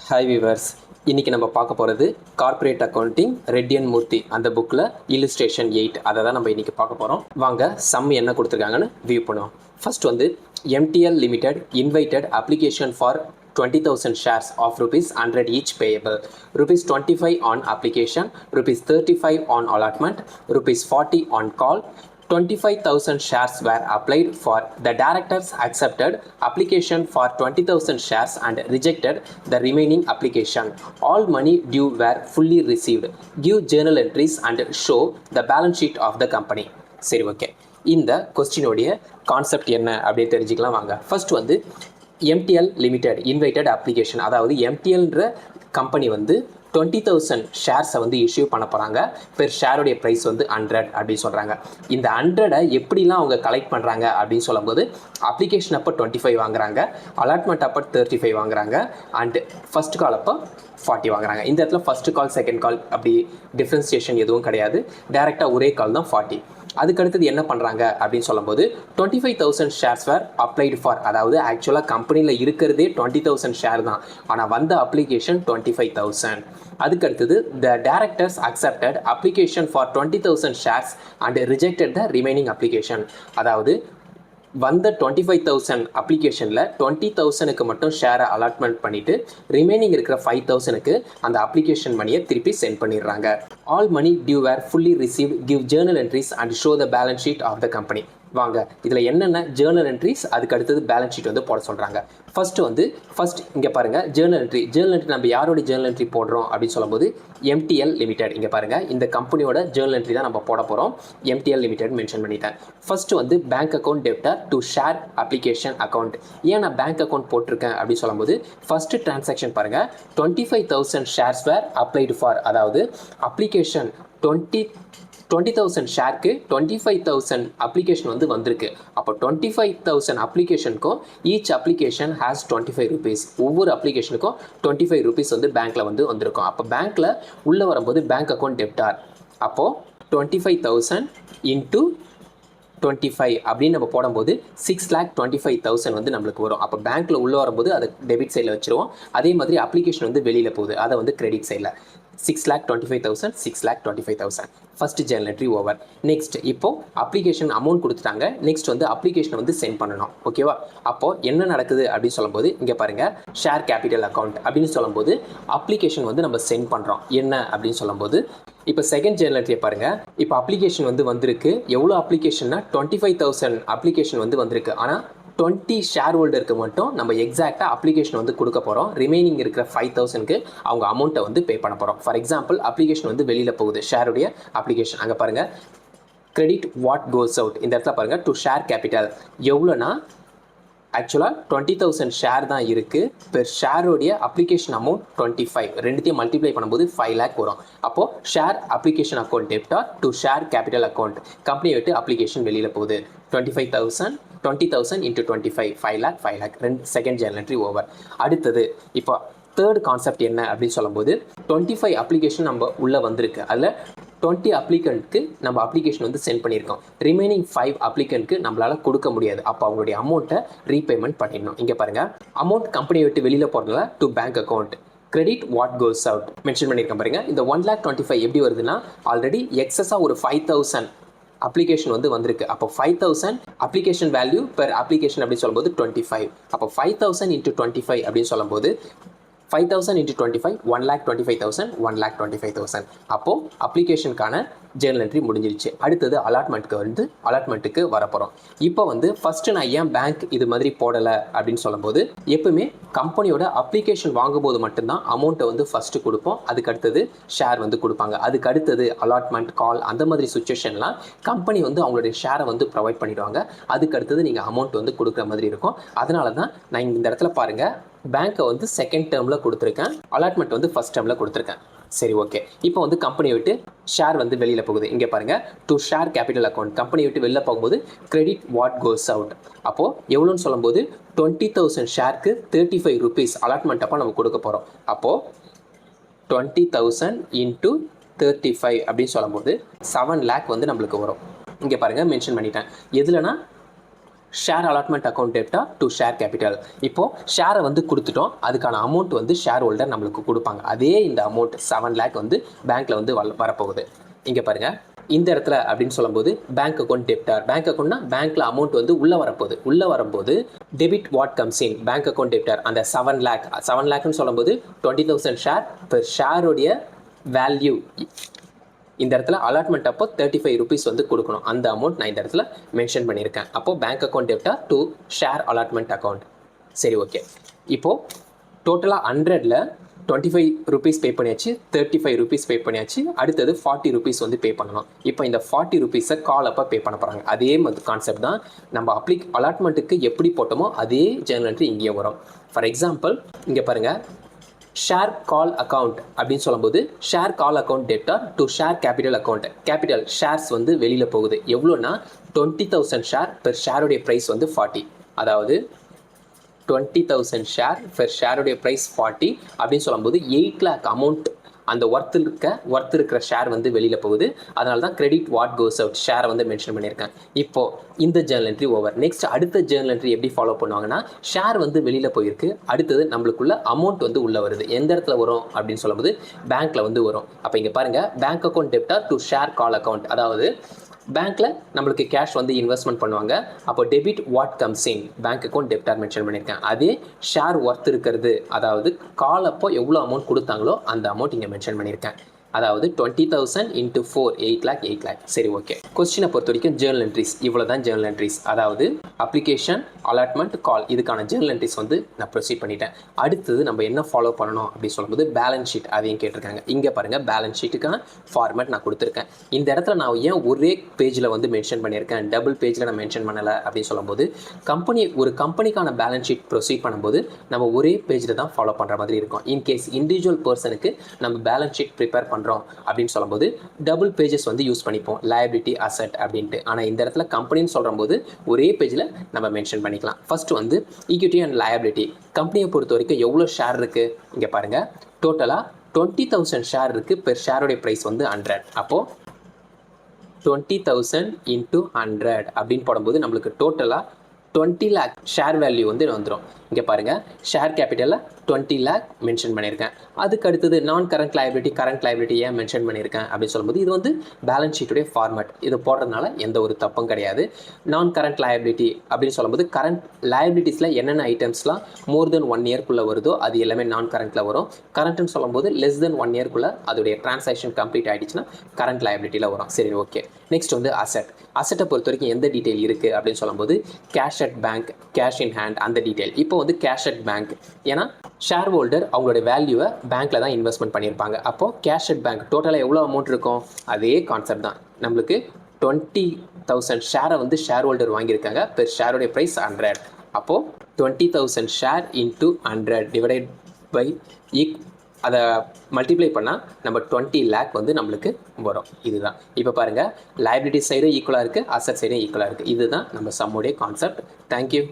Hi viewers, இன்றைக்கி நம்ம பார்க்க போகிறது கார்ப்பரேட் அக்கௌண்டிங் ரெட்டியன் மூர்த்தி அந்த புக்கில் இல்லுஸ்ட்ரேஷன் 8 அதை தான் நம்ம இன்றைக்கி பார்க்க போகிறோம். வாங்க சம் என்ன கொடுத்துருக்காங்கன்னு வியூ பண்ணுவோம். ஃபர்ஸ்ட் வந்து MTL limited invited application for 20,000 shares of rupees 100 each payable, rupees 25 on application, rupees 35 on allotment, rupees 40 on call. 25,000 shares were applied for. The directors accepted application for 20,000 shares and rejected the remaining application. All money due were fully received. Give journal entries and show the balance sheet of the company. சரி, okay. இந்த கொஸ்டினுடைய concept என்ன அப்படின்னு தெரிஞ்சுக்கலாம் வாங்க. First வந்து MTL limited invited application, அதாவது MTLன்ற company வந்து 20,000 ஷேர்ஸை வந்து இஷ்யூ பண்ண போகிறாங்க. பெர் ஷேருடைய ப்ரைஸ் வந்து 100 அப்படின்னு சொல்கிறாங்க. இந்த 100 எப்படிலாம் அவங்க கலெக்ட் பண்ணுறாங்க அப்படின்னு சொல்லும்போது அப்ளிகேஷன் அப்போ 25 வாங்குறாங்க, அலாட்மெண்ட் அப்போ 35 வாங்குறாங்க, அண்ட் ஃபர்ஸ்ட் கால் அப்போ 40 வாங்குறாங்க. இந்த இடத்துல ஃபர்ஸ்ட் கால் செகண்ட் கால் அப்படி டிஃப்ரென்சியேஷன் எதுவும் கிடையாது, டேரெக்டாக ஒரே கால் தான் 40. அதுக்கடுத்தது என்ன பண்ணுறாங்க அப்படின்னு சொல்லும்போது 25,000 ஷேர்ஸ் வேர் அப்ளைடு ஃபார், அதாவது ஆக்சுவலாக கம்பெனியில் இருக்கிறதே 20,000 ஷேர் தான், ஆனால் வந்த அப்ளிகேஷன் 25,000. அதுக்கடுத்தது the directors accepted application for 20,000 shares and rejected the remaining application. அதாவது வந்த 25,000 அப்ளிகேஷனில் 20,000க்கு மட்டும் ஷேரை அலாட்மெண்ட் பண்ணிவிட்டு ரிமைனிங் இருக்கிற 5,000க்கு அந்த அப்ளிகேஷன் மணியை திருப்பி சென்ட் பண்ணிடுறாங்க. All money due were fully received. Give journal entries and show the balance sheet of the company. வாங்க இதில் என்னென்ன ஜேர்னல் என்ட்ரிஸ், அதுக்கு அடுத்தது பேலன்ஸ் ஷீட் வந்து போட சொல்கிறாங்க. ஃபர்ஸ்ட் இங்கே பாருங்கள் ஜேர்னல் என்ட்ரி. ஜேர்னல் என்ட்ரி நம்ம யாரோட ஜேர்னல் என்ட்ரி போடுறோம் அப்படின்னு சொல்லும்போது MTL லிமிடெட். இங்கே பாருங்கள் இந்த கம்பெனியோட ஜேர்னல் என்ட்ரி தான் நம்ம போட போகிறோம். MTL லிமிடெட் மென்ஷன் பண்ணிட்டேன். ஃபர்ஸ்ட் வந்து bank account debtor to share application account. ஏன் நான் பேங்க் அக்கௌண்ட் போட்டிருக்கேன் அப்படின்னு சொல்லும்போது ஃபர்ஸ்ட் டிரான்சாக்ஷன் பாருங்கள் 25,000 ஷேர்ஸ் வேர் அப்ளைடு ஃபார், அதாவது அப்ளிகேஷன் 20,000 ஷேருக்கு 25,000 அப்ளிகேஷன் வந்து வந்திருக்கு. அப்போ 25,000 அப்ளிகேஷனுக்கும் ஈச் அப்ளிகேஷன் ஹேஸ் 25 rupees. ஒவ்வொரு அப்ளிகேஷனுக்கும் 25 rupees வந்து பேங்க்கில் வந்து வந்திருக்கும். அப்போ பேங்க்கில் உள்ளே வரும்போது பேங்க் அக்கௌண்ட் டெப்டார், அப்போது 25,000 இன்ட்டு 25 அப்படின்னு நம்ம போடும்போது 6,25,000 வந்து நம்மளுக்கு வரும். அப்போ பேங்க்கில் உள்ளே வரும்போது அதை டெபிட் சைடில் வச்சுருவோம். அதே மாதிரி அப்ளிகேஷன் வந்து வெளியில் போகுது, அதை வந்து கிரெடிட் சைடில் 6,25,000 6,25,000. First Journal entry over. Next இப்போ அப்ளிகேஷன் அமௌண்ட் கொடுத்துட்டாங்க. நெக்ஸ்ட் வந்து அப்ளிகேஷன் வந்து சென்ட் பண்ணணும். ஓகேவா? அப்போது என்ன நடக்குது அப்படின்னு சொல்லும்போது இங்கே பாருங்கள் ஷேர் கேபிட்டல் அக்கௌண்ட் அப்படின்னு சொல்லும்போது அப்ளிகேஷன் வந்து நம்ம சென்ட் பண்ணுறோம். என்ன அப்படின்னு சொல்லும்போது இப்போ செகண்ட் ஜேர்னல் என்ட்ரியை பாருங்கள். இப்போ அப்ளிகேஷன் வந்து வந்திருக்கு. எவ்வளோ அப்ளிகேஷன்னா 25,000 அப்ளிகேஷன் வந்து வந்திருக்கு. ஆனால் 20 ஷேர் ஹோல்டருக்கு மட்டும் நம்ம எக்ஸாக்டாக அப்ளிகேஷன் வந்து கொடுக்க போகிறோம். ரிமைனிங் இருக்கிற 5,000க்கு அவங்க அமௌண்ட்டை வந்து பே பண்ண போகிறோம். ஃபார் எக்ஸாம்பிள் அப்ளிகேஷன் வந்து வெளியில் போகுது, ஷேருடைய அப்ளிகேஷன். அங்கே பாருங்கள் கிரெடிட் வாட் கோஸ் அவுட். இந்த இடத்துல பாருங்கள் டு ஷேர் கேபிட்டல் எவ்வளோனா ஆக்சுவலாக 20,000 ஷேர் தான் இருக்குது. பெர் ஷேருடைய அப்ளிகேஷன் அமௌண்ட் 25. ரெண்டுத்தையும் மல்டிப்ளை பண்ணும்போது 5 lakh வரும். அப்போது share application account debtor to share capital account. Company விட்டு அப்ளிகேஷன் வெளியில் போகுது. 20,000 into 25 5 lakh. Second journal entry over. அடுத்தது இப்போ தேர்ட் கான்செப்ட் என்ன அப்படின்னு சொல்லும்போது 25 அப்ளிகேஷன் நம்ம உள்ளே வந்திருக்கு. அதில் 20 அப்ளிகண்ட்க்கு நம்ம அப்ளிகேஷன் வந்து சென்ட் பண்ணியிருக்கோம். ரிமைனிங் 5 அப்ளிகண்ட்க்கு நம்மளால் கொடுக்க முடியாது. அப்போ அவங்களுடைய அமௌண்ட்டை ரீபேமெண்ட் பண்ணிடணும். இங்கே பாருங்கள் அமௌண்ட் கம்பெனியை விட்டு வெளியில் போகிறதுனால to bank account credit what goes out mention பண்ணியிருக்கேன் பாருங்க. இந்த 1,25,000 எப்படி வருதுன்னா ஆல்ரெடி எக்ஸஸாக ஒரு 5,000 அப்ளிகேஷன் வந்து வந்திருக்கு. அப்போ 5,000 அப்ளிகேஷன் வேல்யூ பெர் அப்ளிகேஷன் அப்படின்னு சொல்லும்போது 25. அப்போ 5,000 இன்ட்டு 25 அப்படின்னு சொல்லும்போது 5,000 இன்ட்டு 25 1,25,000 1,25,000. அப்போது அப்ளிகேஷனுக்கான ஜேர்னல் என்ட்ரி முடிஞ்சிருச்சு. அடுத்தது அலாட்மெண்ட்டுக்கு வரப்போகிறோம். இப்போ வந்து ஃபஸ்ட்டு நான் ஏன் பேங்க் இது மாதிரி போடலை அப்படின்னு சொல்லும்போது எப்பவுமே கம்பெனியோட அப்ளிகேஷன் வாங்கும்போது மட்டும்தான் அமௌண்ட்டை வந்து ஃபஸ்ட்டு கொடுப்போம். அதுக்கு அடுத்தது ஷேர் வந்து கொடுப்பாங்க. அதுக்கு அடுத்தது அலாட்மெண்ட் கால் அந்த மாதிரி சுச்சுவேஷன்லாம் கம்பெனி வந்து அவங்களுடைய ஷேரை வந்து ப்ரொவைட் பண்ணிடுவாங்க. அதுக்கு அடுத்தது நீங்கள் அமௌண்ட் வந்து கொடுக்குற மாதிரி இருக்கும். அதனால தான் நான் இந்த இடத்துல பாருங்கள் பேங்க்கை வந்து செகண்ட் டேர்மில் கொடுத்துருக்கேன், அலாட்மெண்ட் வந்து ஃபஸ்ட் டேர்மில் கொடுத்துருக்கேன். சரி, ஓகே. இப்போ வந்து கம்பெனி விட்டு ஷேர் வந்து வெளியில் போகுது. இங்கே பாருங்கள் to share capital account. Company விட்டு வெளில போகும்போது கிரெடிட் வாட் கோஸ் அவுட். அப்போது எவ்வளோன்னு சொல்லும்போது 20,000 ஷேருக்கு 35 rupees அலாட்மெண்ட் அப்போ நம்ம கொடுக்க போகிறோம். அப்போது 20,000 இன்ட்டு 35 அப்படின்னு சொல்லும்போது 7 lakh வந்து நம்மளுக்கு வரும். இங்கே பாருங்கள் மென்ஷன் பண்ணிட்டேன். எதுலனா ஷேர் அலாட்மெண்ட் அக்கௌண்ட் டெப்டா டு ஷேர் கேபிட்டல். இப்போது ஷேரை வந்து கொடுத்துட்டோம், அதுக்கான அமௌண்ட் வந்து ஷேர் ஹோல்டர் நம்மளுக்கு கொடுப்பாங்க. அதே இந்த அமௌண்ட் 7 lakh வந்து பேங்க்கில் வந்து வரப்போகுது. இங்கே பாருங்கள், இந்த இடத்துல அப்படின்னு சொல்லும்போது பேங்க் அக்கௌண்ட் டெப்டார். பேங்க் அக்கௌண்ட்னா பேங்க்கில் அமௌண்ட் வந்து உள்ளே வரும்போது debit what comes in bank account டெப்டார். அந்த 7 lakhன்னு சொல்லும்போது 20,000 ஷேர் பெர் ஷேருடைய வேல்யூ. இந்த இடத்துல அலாட்மெண்ட் அப்போ 35 rupees வந்து கொடுக்கணும். அந்த அமௌண்ட் நான் இந்த இடத்துல மென்ஷன் பண்ணியிருக்கேன். அப்போது பேங்க் அக்கௌண்ட் டெப்டா டு ஷேர் அலாட்மெண்ட் அக்கௌண்ட். சரி, ஓகே. இப்போது டோட்டலாக 100ல் 25 rupees பே பண்ணியாச்சு, 35 rupees பே பண்ணியாச்சு, அடுத்தது 40 rupees வந்து பே பண்ணணும். இப்போ இந்த 40 rupees கால் அப்போ பே பண்ண போகிறாங்க. அதே கான்செப்ட் தான் நம்ம அலாட்மெண்ட்டுக்கு எப்படி போட்டோமோ அதே ஜேர்னல் என்ட்ரி இங்கே வரும். ஃபார் எக்ஸாம்பிள் இங்கே பாருங்கள், ஷேர் கால் அக்கௌண்ட் அப்படின்னு சொல்லும்போது share call account debtor to share capital account. Capital shares வந்து வெளியில் போகுது. எவ்வளோன்னா 20,000 ஷேர் பெர் ஷேருடைய ப்ரைஸ் வந்து 40. அதாவது 20,000 ஷேர் பெர் ஷேருடைய ப்ரைஸ் 40 அப்படின்னு சொல்லும்போது 8 lakh அமௌண்ட் அந்த ஒர்த் இருக்கிற ஷேர் வந்து வெளியில் போகுது. அதனால தான் கிரெடிட் வாட் கோஸ் அவுட் ஷேரை வந்து மென்ஷன் பண்ணியிருக்கேன். இப்போது இந்த ஜேர்னல் என்ட்ரி ஓவர். நெக்ஸ்ட் அடுத்த ஜேர்னல் என்ட்ரி எப்படி ஃபாலோ பண்ணுவாங்கன்னா, ஷேர் வந்து வெளியில் போயிருக்கு, அடுத்தது நம்மளுக்குள்ள அமௌண்ட் வந்து உள்ளே வருது. எந்த இடத்துல வரும் அப்படின்னு சொல்லும்போது பேங்க்கில் வந்து வரும். அப்போ இங்கே பாருங்கள், bank account debtor to share call account. அதாவது பேங்க்கில் நம்மளுக்கு கேஷ் வந்து இன்வெஸ்ட்மெண்ட் பண்ணுவாங்க. அப்போ debit what comes in bank account டெப்டார் mention பண்ணியிருக்கேன். அதே ஷேர் ஒர்த் இருக்கிறது, அதாவது கால் அப்போ எவ்வளோ அமௌண்ட் கொடுத்தாங்களோ அந்த அமௌண்ட் இங்கே மென்ஷன் பண்ணியிருக்கேன். அதாவது 20,000 × 4 8 lakh. சரி, ஓகே. கொஸ்டினை பொறுத்த வரைக்கும் ஜேர்னல் என்ட்ரிஸ் இவ்வளோ தான். ஜேர்னல் என்ட்ரிஸ் அதாவது அப்ளிகேஷன், அலாட்மெண்ட், கால், இதுக்கான ஜேர்னல் என்ட்ரிஸ் வந்து நான் ப்ரொசீட் பண்ணிட்டேன். அடுத்தது நம்ம என்ன ஃபாலோ பண்ணணும் அப்படின்னு சொல்லும்போது பேலன்ஸ் ஷீட், அதையும் கேட்டிருக்காங்க. இங்கே பாருங்கள், பேலன்ஸ் ஷீட்டுக்கான ஃபார்மேட் நான் கொடுத்துருக்கேன். இந்த இடத்துல நான் ஏன் ஒரே பேஜில் வந்து மென்ஷன் பண்ணியிருக்கேன், டபுள் பேஜில் நான் மென்ஷன் பண்ணலை அப்படின்னு சொல்லும்போது ஒரு கம்பெனிக்கான பேலன்ஸ் ஷீட் ப்ரொசீட் பண்ணும்போது நம்ம ஒரே பேஜில் தான் ஃபாலோ பண்ணுற மாதிரி இருக்கும். இன்கேஸ் இண்டிவிஜுவல் பர்சனுக்கு நம்ம பேலன்ஸ் ஷீட் ப்ரிப்பேர் பண்ணுறோம் அப்படின்னு சொல்லும்போது டபுள் பேஜஸ் வந்து யூஸ் பண்ணிப்போம், லயபிலிட்டி, அசெட் அப்படின்ட்டு. ஆனால் இந்த இடத்துல கம்பெனின்னு சொல்லும்போது ஒரே பேஜில் நம்ம மென்ஷன் பண்ணிக்கலாம். ஃபர்ஸ்ட் வந்து ஈக்விட்டி அண்ட் லயபிலிட்டி. கம்பெனியை பொறுத்த வரைக்கும் எவ்வளோ ஷேர் இருக்குது இங்கே பாருங்கள், டோட்டலாக 20,000 ஷேர் இருக்குது. பெர் ஷேருடைய ப்ரைஸ் வந்து 100. அப்போது 20,000 × 100 அப்படின்னு போடும்போது நம்மளுக்கு டோட்டலாக 20 lakh ஷேர் வேல்யூ வந்து வந்துடும். இங்கே பாருங்கள், ஷேர் கேபிட்டலில் 20 lakh மென்ஷன் பண்ணியிருக்கேன். அதுக்கு அடுத்தது நான் கரண்ட் லைபிலிட்டி, கரண்ட் லைபிலிட்டி ஏன் மென்ஷன் பண்ணியிருக்கேன் அப்படின்னு சொல்லும்போது இது வந்து பேலன்ஸ் ஷீட்டுடைய ஃபார்மேட். இது போடுறதுனால எந்த ஒரு தப்பும் கிடையாது. நான் கரண்ட் லைபிலிட்டி அப்படின்னு சொல்லும்போது கரண்ட் லைபிலிட்டிஸில் என்னென்ன ஐட்டம்ஸ்லாம் மோர் தென் 1 yearக்குள்ளே வருதோ அது எல்லாமே நான் கரண்ட்டில் வரும். கரண்ட்னு சொல்லும்போது லெஸ் தென் 1 yearக்குள்ளே அதோடைய டிரான்சாக்ஷன் கம்ப்ளீட் ஆகிடுச்சுன்னா கரண்ட் லைபிலிட்டியில் வரும். சரி, ஓகே. நெக்ஸ்ட் வந்து அசெட். அசெட்டை பொறுத்த வரைக்கும் எந்த டீட்டெயில் இருக்குது அப்படின்னு சொல்லும்போது cash at bank, cash in hand, அந்த டீட்டெயில். இப்போ வந்து கேஷ் அட் பேங்க், ஏன்னா ஷேர் ஹோல்டர் அவங்களோட வேல்யூவை பேங்க்கில் தான் இன்வெஸ்ட்மெண்ட் பண்ணியிருப்பாங்க. அப்போது கேஷ் அட் பேங்க் டோட்டலாக எவ்வளோ அமௌண்ட் இருக்கும், அதே கான்செப்ட் தான். நம்மளுக்கு 20,000 ஷேரை வந்து ஷேர் ஹோல்டர் வாங்கியிருக்காங்க. பெர் ஷேருடைய ப்ரைஸ் 100. அப்போது 20,000 ஷேர் × 100 டிவைடட் பை அதை மல்டிப்ளை பண்ணால் நம்ம 20 lakh வந்து நம்மளுக்கு வரும். இதுதான். இப்போ பாருங்கள், லைபிலிட்டி சைடும் ஈக்குவலாக இருக்குது, அசெட் சைடும் ஈக்குவலாக இருக்குது. இதுதான் நம்ம சம்முடைய கான்செப்ட். தேங்க்யூ.